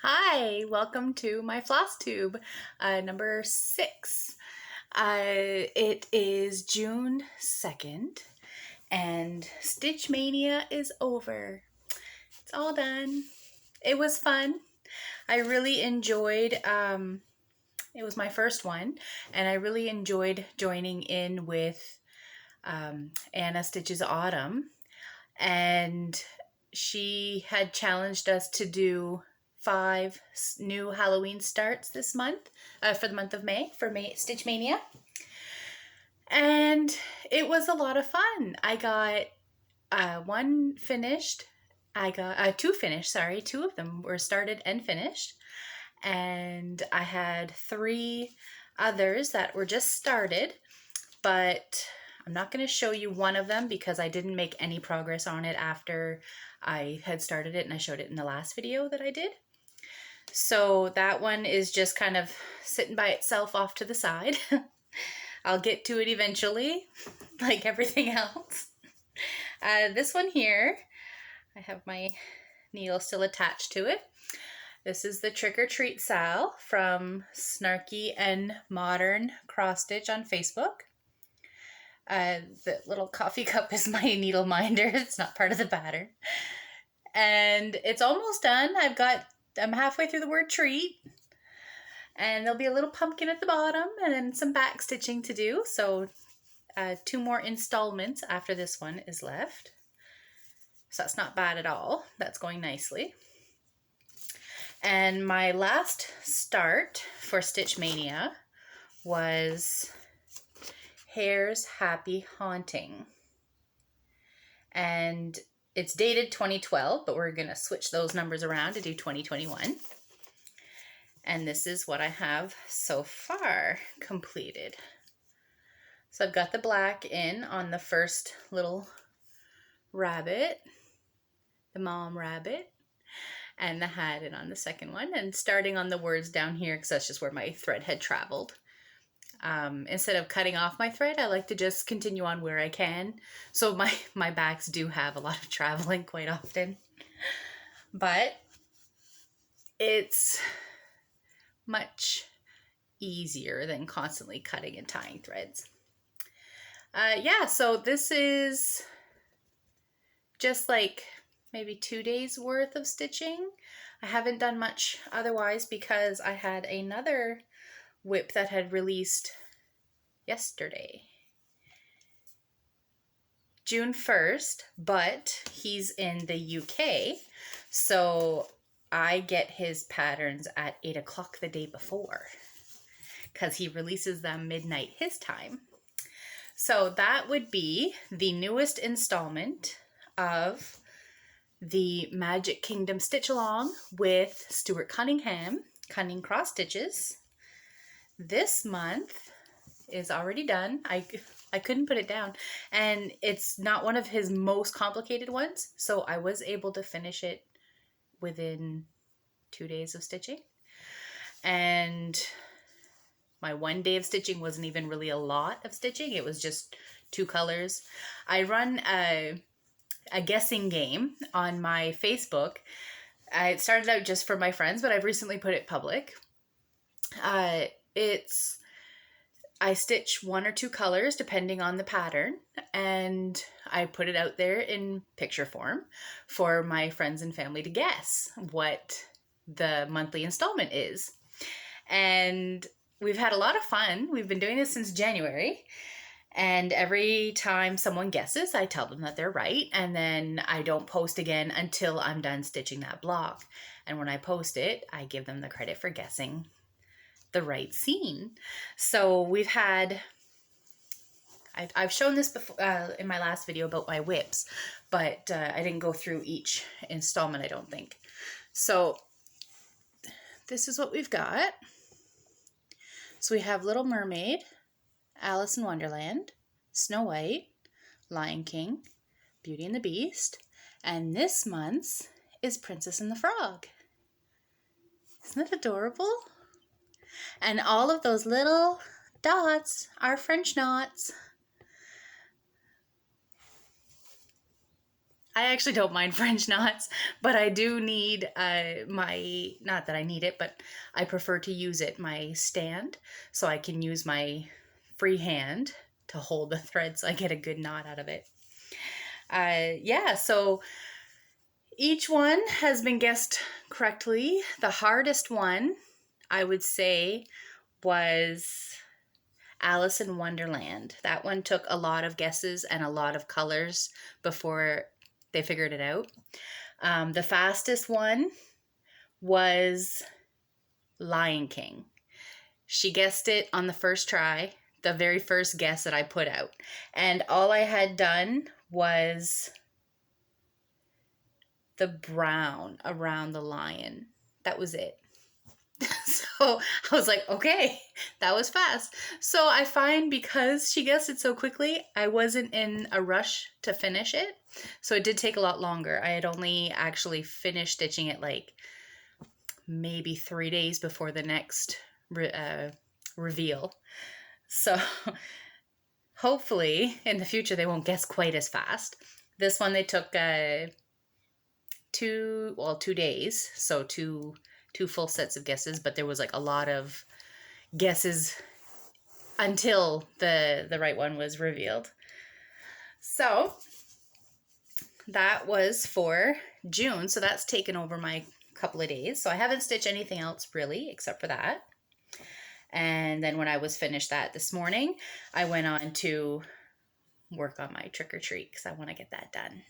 Hi, welcome to my Flosstube, number 6. It is June 2nd, and StitchMaynia is over. It's all done. It was fun. I really enjoyed, it was my first one, and I really enjoyed joining in with Anna Stitches Autumn, and she had challenged us to do 5 new Halloween starts this month, for the month of May, for StitchMaynia. And it was a lot of fun. I got one finished. I got 2 finished, sorry. 2 of them were started and finished. And I had 3 others that were just started, but I'm not going to show you one of them because I didn't make any progress on it after I had started it, and I showed it in the last video that I did. So that one is just kind of sitting by itself off to the side. I'll get to it eventually, like everything else. This one here, I have my needle still attached to it. This is the Trick or Treat Sal from Snarky and Modern Cross Stitch on Facebook. The little coffee cup is my needle minder. It's not part of the pattern. And it's almost done. I'm halfway through the word treat. And there'll be a little pumpkin at the bottom and then some back stitching to do. So 2 more installments after this one is left. So that's not bad at all. That's going nicely. And my last start for StitchMaynia was Hare's Happy Haunting. And it's dated 2012, but we're going to switch those numbers around to do 2021. And this is what I have so far completed. So I've got the black in on the first little rabbit, the mom rabbit, and the hat in on the second one, and starting on the words down here because that's just where my thread had traveled. Instead of cutting off my thread, I like to just continue on where I can. So my backs do have a lot of traveling quite often, but it's much easier than constantly cutting and tying threads. Yeah, so this is just like maybe 2 days worth of stitching. I haven't done much otherwise because I had another whip that had released yesterday, June 1st, but he's in the UK, so I get his patterns at 8 o'clock the day before because he releases them midnight his time. So that would be the newest installment of the Magic Kingdom Stitch Along with Stuart Cunningham, Cunning Cross Stitches. This month is already done. I couldn't put it down, and it's not one of his most complicated ones, so I was able to finish it within 2 days of stitching. And my 1 day of stitching wasn't even really a lot of stitching. It was just 2 colors. I run a guessing game on my Facebook. It started out just for my friends, but I've recently put it public. I stitch 1 or 2 colors depending on the pattern, and I put it out there in picture form for my friends and family to guess what the monthly installment is. And we've had a lot of fun. We've been doing this since January, and every time someone guesses, I tell them that they're right, and then I don't post again until I'm done stitching that block. And when I post it, I give them the credit for guessing the right scene. So we've had, I've shown this before in my last video about my whips, but I didn't go through each installment, I don't think. So this is what we've got. So we have Little Mermaid, Alice in Wonderland, Snow White, Lion King, Beauty and the Beast, and this month's is Princess and the Frog. Isn't that adorable? And all of those little dots are French knots. I actually don't mind French knots, but I do need not that I need it, but I prefer to use it, my stand, so I can use my free hand to hold the thread so I get a good knot out of it. Yeah, so each one has been guessed correctly. The hardest one, I would say, was Alice in Wonderland. That one took a lot of guesses and a lot of colors before they figured it out. The fastest one was Lion King. She guessed it on the first try, the very first guess that I put out. And all I had done was the brown around the lion. That was it. So I was like, okay, that was fast. So I find because she guessed it so quickly, I wasn't in a rush to finish it. So it did take a lot longer. I had only actually finished stitching it like maybe 3 days before the next reveal. So hopefully in the future they won't guess quite as fast. This one they took 2 days, so two full sets of guesses, but there was like a lot of guesses until the right one was revealed. So that was for June, so that's taken over my couple of days. So I haven't stitched anything else really except for that. And then when I was finished that this morning, I went on to work on my trick or treat because I want to get that done.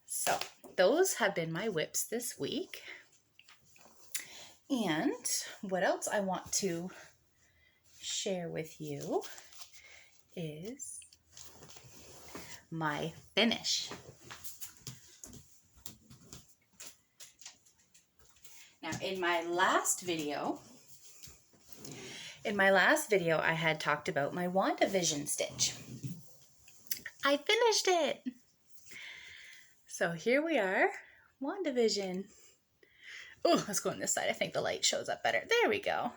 So those have been my whips this week. And what else I want to share with you is my finish. Now in my last video I had talked about my WandaVision stitch. I finished it. So here we are, WandaVision. Oh, let's go on this side. I think the light shows up better. There we go.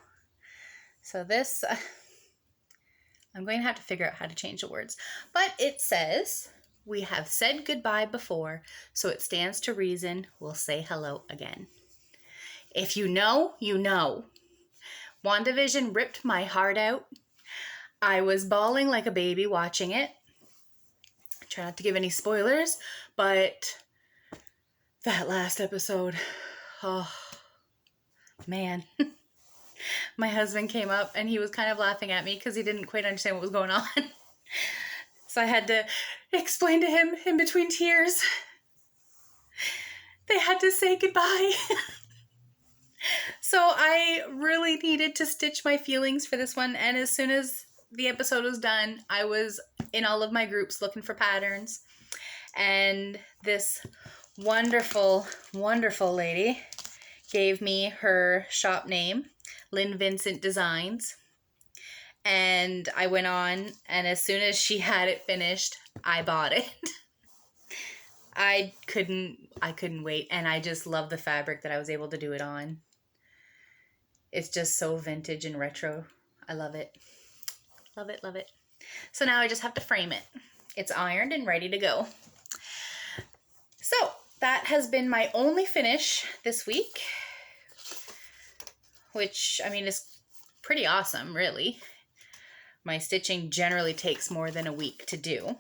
So this, I'm going to have to figure out how to change the words. But it says, we have said goodbye before, so it stands to reason we'll say hello again. If you know, you know. WandaVision ripped my heart out. I was bawling like a baby watching it. Try not to give any spoilers, but that last episode, oh man. My husband came up and he was kind of laughing at me because he didn't quite understand what was going on. So I had to explain to him in between tears. They had to say goodbye. So I really needed to stitch my feelings for this one, and as soon as the episode was done, I was in all of my groups looking for patterns, and this wonderful, wonderful lady gave me her shop name, Lynn Vincent Designs, and I went on, and as soon as she had it finished, I bought it. I couldn't wait, and I just love the fabric that I was able to do it on. It's just so vintage and retro. I love it. Love it, love it. So now I just have to frame it. It's ironed and ready to go. So that has been my only finish this week, which, I mean, is pretty awesome, really. My stitching generally takes more than a week to do.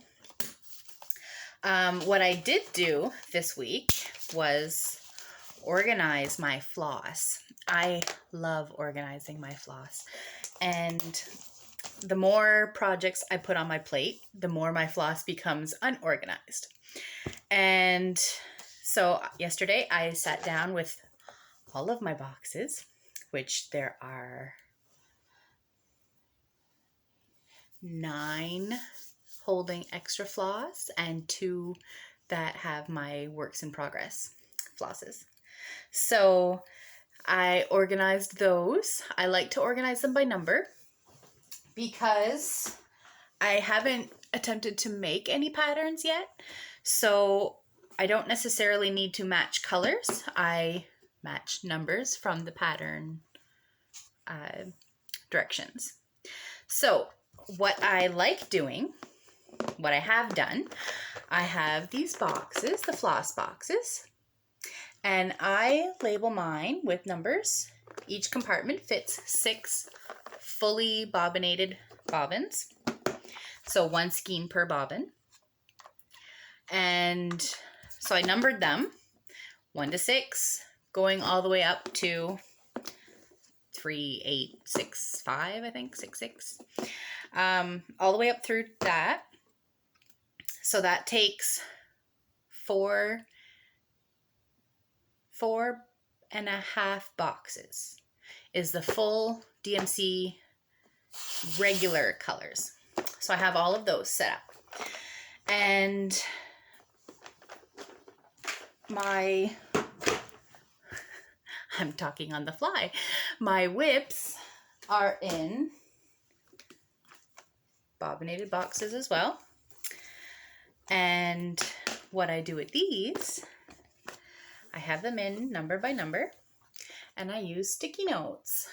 What I did do this week was organize my floss. I love organizing my floss, and the more projects I put on my plate, the more my floss becomes unorganized. And so yesterday I sat down with all of my boxes, which there are 9 holding extra floss and 2 that have my works in progress flosses. So I organized those. I like to organize them by number because I haven't attempted to make any patterns yet. So I don't necessarily need to match colors. I match numbers from the pattern directions. So what I like doing what I have done, I have these boxes, the floss boxes, and I label mine with numbers. Each compartment fits 6 fully bobbinated bobbins, so 1 skein per bobbin. And so I numbered them 1 to 6, going all the way up to 3, 8, 6, 5, I think, 6, 6. All the way up through that. So that takes 4.5 boxes is the full DMC regular colors. So I have all of those set up. And I'm talking on the fly. My whips are in bobbinated boxes as well. And what I do with these, I have them in number by number, and I use sticky notes.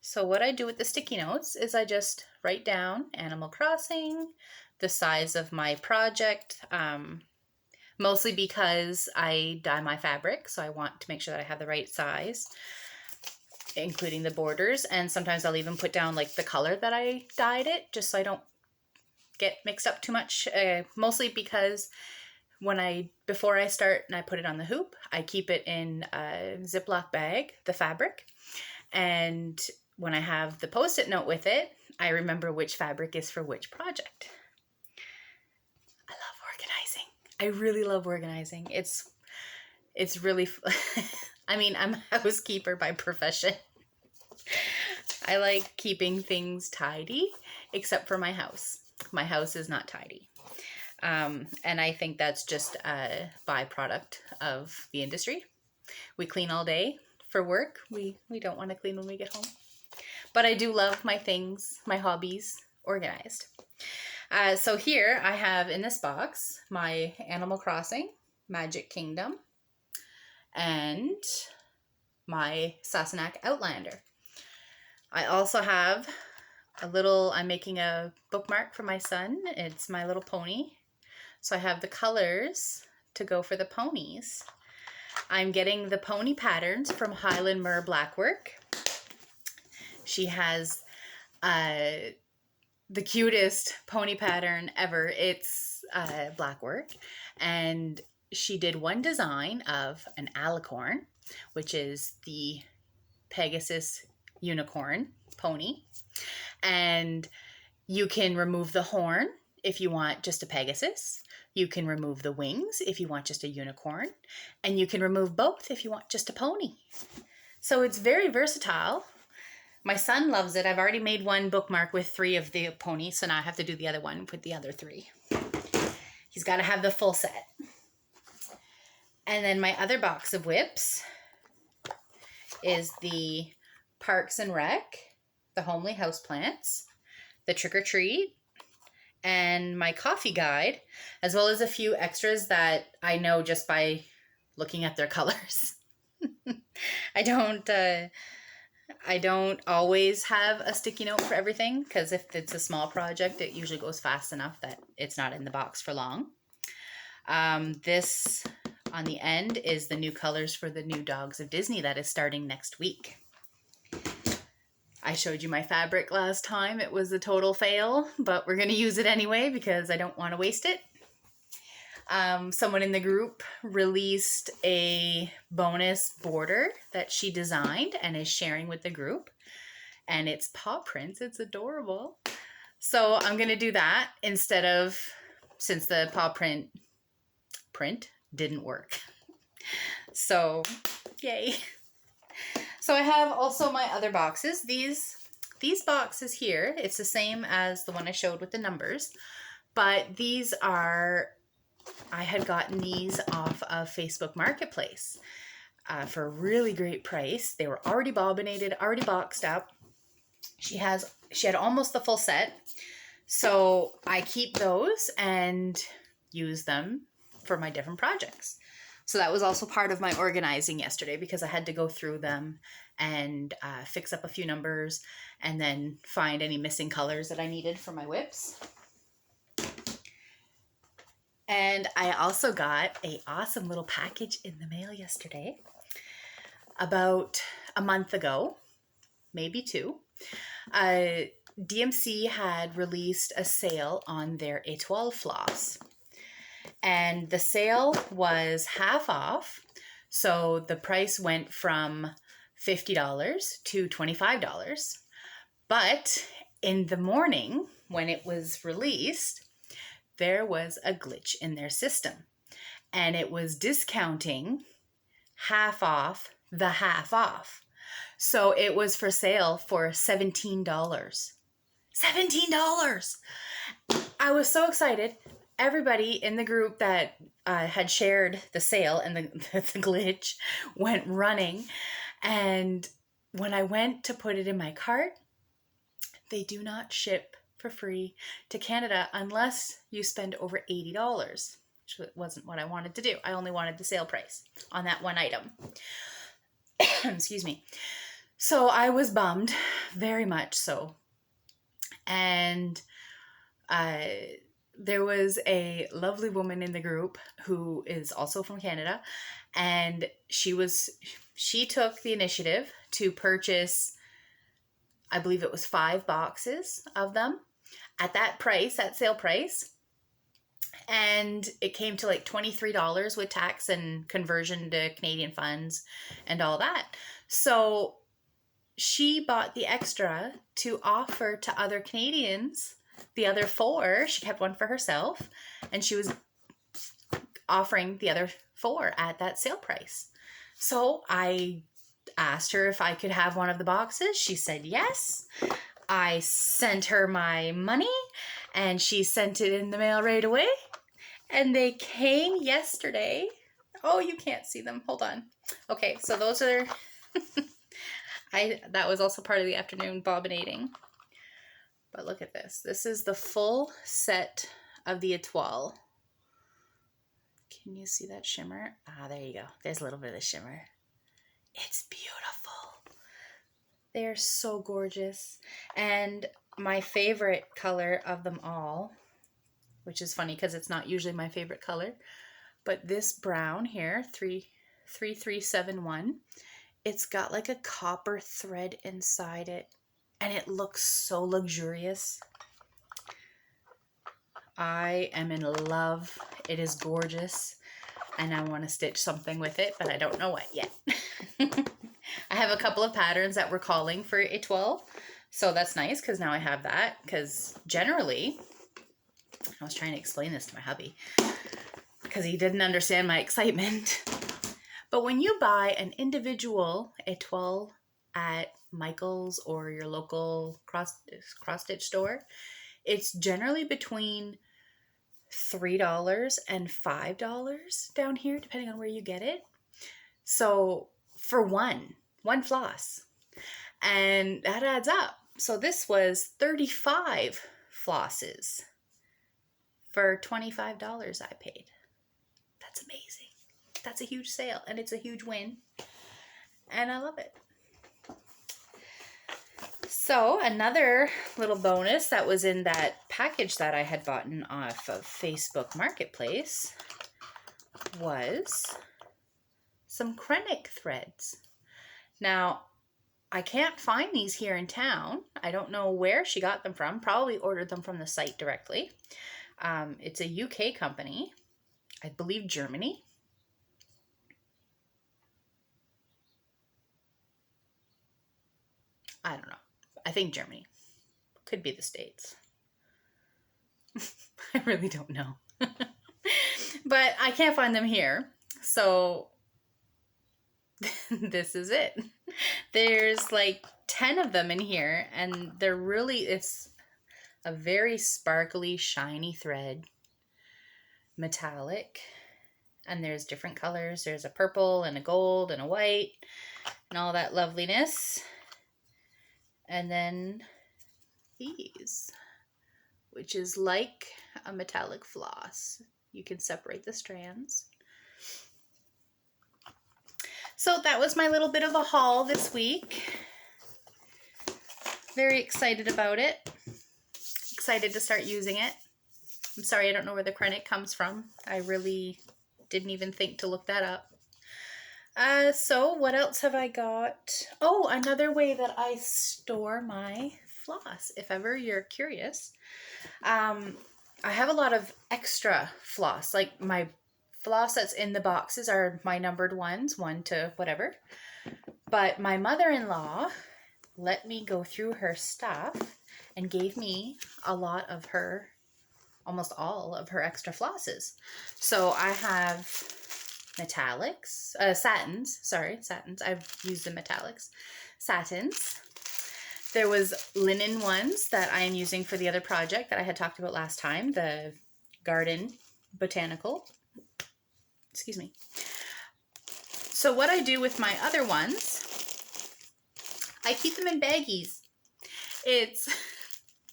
So what I do with the sticky notes is I just write down Animal Crossing, the size of my project, mostly because I dye my fabric, so I want to make sure that I have the right size, including the borders. And sometimes I'll even put down like the color that I dyed it, just so I don't get mixed up too much, mostly because before I start and I put it on the hoop, I keep it in a Ziploc bag, the fabric, and when I have the post-it note with it, I remember which fabric is for which project. I love organizing. I really love organizing. It's really I mean, I'm a housekeeper by profession. I like keeping things tidy, except for my house. My house is not tidy. And I think that's just a byproduct of the industry. We clean all day for work. We don't want to clean when we get home. But I do love my things, my hobbies, organized. So here I have in this box my Animal Crossing, Magic Kingdom, and my Sassenach Outlander. I also have I'm making a bookmark for my son. It's My Little Pony. So I have the colors to go for the ponies. I'm getting the pony patterns from Highland Mer Blackwork. She has the cutest pony pattern ever. It's blackwork, and she did one design of an alicorn, which is the Pegasus unicorn pony, and you can remove the horn if you want just a Pegasus. You can remove the wings if you want just a unicorn, and you can remove both if you want just a pony. So it's very versatile. My son loves it. I've already made one bookmark with 3 of the ponies, so now I have to do the other one with the other 3. He's got to have the full set. And then my other box of whips is the Parks and Rec, the Homely Houseplants, the Trick or Treat, and my coffee guide, as well as a few extras that I know just by looking at their colors. I don't always have a sticky note for everything, because if it's a small project, it usually goes fast enough that it's not in the box for long. This on the end is the new colors for the new Dogs of Disney that is starting next week. I showed you my fabric last time. It was a total fail, but we're going to use it anyway because I don't want to waste it. Someone in the group released a bonus border that she designed and is sharing with the group. And it's paw prints. It's adorable. So I'm going to do that instead of, since the paw print didn't work. So, yay. So I have also my other boxes. These boxes here, it's the same as the one I showed with the numbers, but these are, I had gotten these off of Facebook Marketplace for a really great price. They were already bobbinated, already boxed up. She had almost the full set. So I keep those and use them for my different projects. So that was also part of my organizing yesterday, because I had to go through them and fix up a few numbers and then find any missing colors that I needed for my whips. And I also got an awesome little package in the mail yesterday. About a month ago, maybe 2, DMC had released a sale on their étoile floss. And the sale was half off. So the price went from $50 to $25. But in the morning, when it was released, there was a glitch in their system. And it was discounting half off the half off. So it was for sale for $17. $17! I was so excited. Everybody in the group that had shared the sale and the glitch went running. And when I went to put it in my cart, they do not ship for free to Canada unless you spend over $80, which wasn't what I wanted to do. I only wanted the sale price on that one item. Excuse me. So I was bummed, very much so. And there was a lovely woman in the group who is also from Canada, and she took the initiative to purchase, I believe it was 5 boxes of them at that price, that sale price. And it came to like $23 with tax and conversion to Canadian funds and all that. So she bought the extra to offer to other Canadians. The other 4, she kept one for herself, and she was offering the other 4 at that sale price. So I asked her if I could have one of the boxes. She said yes. I sent her my money, and she sent it in the mail right away. And they came yesterday. Oh, you can't see them. Hold on. Okay, so those are... that was also part of the afternoon bobbinating. But look at this. This is the full set of the étoile. Can you see that shimmer? Ah, there you go. There's a little bit of shimmer. It's beautiful. They're so gorgeous. And my favorite color of them all, which is funny because it's not usually my favorite color, but this brown here, 3371, it's got like a copper thread inside it, and it looks so luxurious. I am in love. It is gorgeous, and I want to stitch something with it, but I don't know what yet. I have a couple of patterns that we're calling for étoile, so that's nice because now I have that, because generally, I was trying to explain this to my hubby because he didn't understand my excitement. But when you buy an individual étoile at Michael's or your local cross stitch store, it's generally between $3 and $5 down here, depending on where you get it. So for one floss, and that adds up. So this was 35 flosses for $25 I paid. That's amazing. That's a huge sale, and it's a huge win, and I love it. So another little bonus that was in that package that I had bought off of Facebook Marketplace was some Cunning threads. Now, I can't find these here in town. I don't know where she got them from. Probably ordered them from the site directly. It's a UK company. I believe Germany. I don't know. I think Germany. Could be the States. I really don't know. But I can't find them here. So this is it. There's like 10 of them in here, and they're really, it's a very sparkly, shiny thread. Metallic. And there's different colors. There's a purple and a gold and a white and all that loveliness. And then these, which is like a metallic floss. You can separate the strands. So that was my little bit of a haul this week. Very excited about it. Excited to start using it. I'm sorry, I don't know where the krennic comes from. I really didn't even think to look that up. So what else have I got? Oh, another way that I store my floss, if ever you're curious. I have a lot of extra floss, like my floss that's in the boxes are my numbered ones, 1 to whatever. But my mother-in-law let me go through her stuff and gave me a lot of her, almost all of her extra flosses. So I have metallics, satins, sorry, satins. I've used the metallics. Satins. There was linen ones that I am using for the other project that I had talked about last time, the garden botanical. Excuse me. So what I do with my other ones, I keep them in baggies. It's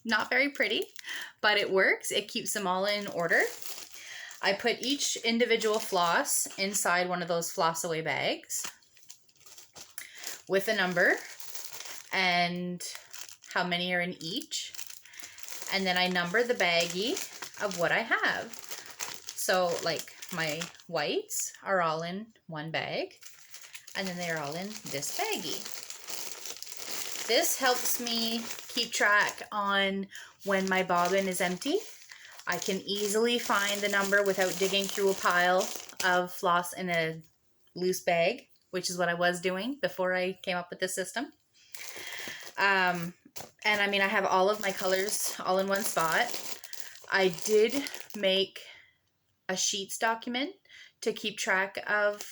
not very pretty, but it works. It keeps them all in order. I put each individual floss inside one of those floss away bags with a number and how many are in each. And then I number the baggie of what I have. So like my whites are all in one bag and then they're all in this baggie. This helps me keep track on when my bobbin is empty. I can easily find the number without digging through a pile of floss in a loose bag, which is what I was doing before I came up with this system. And I mean, I have all of my colors all in one spot. I did make a sheets document to keep track of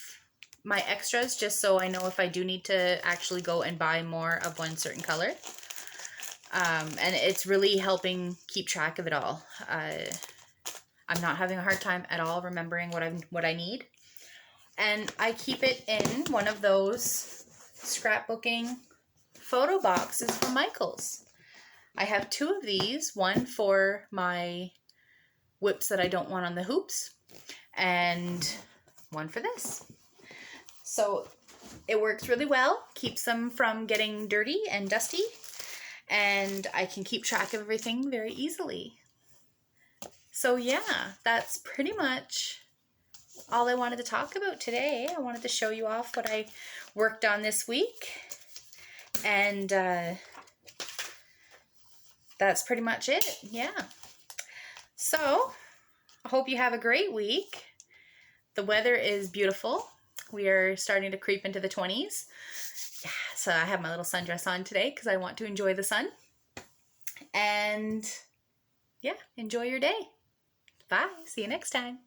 my extras, just so I know if I do need to actually go and buy more of one certain color. And it's really helping keep track of it all. I'm not having a hard time at all remembering what I need. And I keep it in one of those scrapbooking photo boxes from Michaels. I have 2 of these, one for my whips that I don't want on the hoops, and one for this. So it works really well, keeps them from getting dirty and dusty, and I can keep track of everything very easily. So yeah, that's pretty much all I wanted to talk about today. I wanted to show you off what I worked on this week, and that's pretty much it. Yeah. So I hope you have a great week. The weather is beautiful. We are starting to creep into the 20s. Yeah, so I have my little sundress on today because I want to enjoy the sun. And yeah, enjoy your day. Bye. See you next time.